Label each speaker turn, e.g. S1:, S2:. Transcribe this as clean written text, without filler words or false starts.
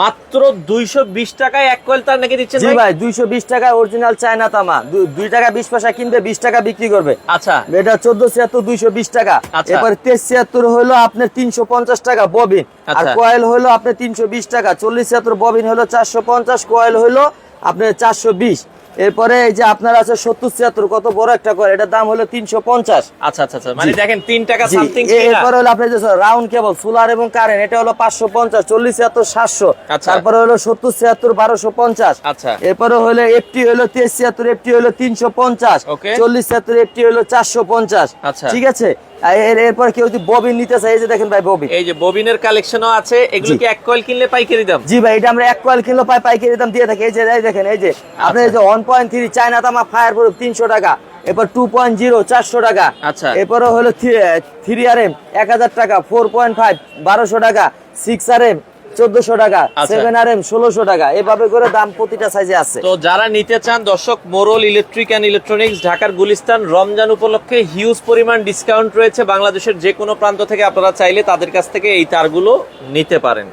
S1: মাত্র 220 টাকায় 1 কয়েল তার নাকি দিচ্ছেন?
S2: জি ভাই 220 টাকায় অরিজিনাল চায়না তামা, 2 টাকা 20 পয়সা কিনবে 20 টাকা বিক্রি করবে।
S1: আচ্ছা,
S2: এটা 1476 220 টাকা।
S1: আচ্ছা।
S2: এরপর 1376 হলো আপনার 350 টাকা ববিন, আর
S1: আচ্ছা।
S2: কয়েল হলো আপনার 320 টাকা। 4076 ববিন হলো 450, কয়েল হলো আপনার 420। এরপরে এই যে আপনার আছে 7076, কত বড় একটা কয়েল, এটার দাম হলো 350।
S1: আচ্ছা আচ্ছা আচ্ছা, মানে দেখেন 3 টাকা
S2: জি,
S1: সামথিং।
S2: এরপর হলো আপনার যে রাউন্ড কেবল সোলার এবং কারেন্ট, এটা হলো 550। 4076 700।
S1: আচ্ছা।
S2: তারপরে হলো 7076 1250।
S1: আচ্ছা।
S2: এরপরে হলো এফটি হলো 1376, এফটি হলো 350।
S1: ওকে।
S2: 4076 এফটি হলো 450।
S1: আচ্ছা।
S2: ঠিক আছে। এরপর কেউ যদি ববিন নিতে চায়, এই যে দেখেন ভাই ববিন,
S1: এই যে ববিনের কালেকশনও আছে, এগুলো
S2: জি।
S1: কি 1 কয়েল কিনলে পাইকারি দাম?
S2: জি ভাই, এটা আমরা 1 কয়েল কিলো পাইকারি দাম দিয়ে থাকি। এই যে এই দেখেন, এই যে আপনার এই যে 1.3 চায়না তামা ফায়ার প্রুফ 300 টাকা। এরপর 2.0 400 টাকা।
S1: আচ্ছা।
S2: এরপরে হলো 3RM 1000 টাকা। 4.5 1200 টাকা। 6RM 1400 টাকা।
S1: আচ্ছা।
S2: 7RM 1600 টাকা। এভাবে করে দাম প্রতিটা সাইজে আছে।
S1: তো যারা নিতে চান দর্শক, মোরল ইলেকট্রিক অ্যান্ড ইলেকট্রনিক্স, ঢাকার গুলিস্তান, রমজান উপলক্ষে হিউজ পরিমাণ ডিসকাউন্ট রয়েছে। বাংলাদেশের যে কোনো প্রান্ত থেকে আপনারা চাইলে তাদের কাছ থেকে এই তারগুলো নিতে পারেন।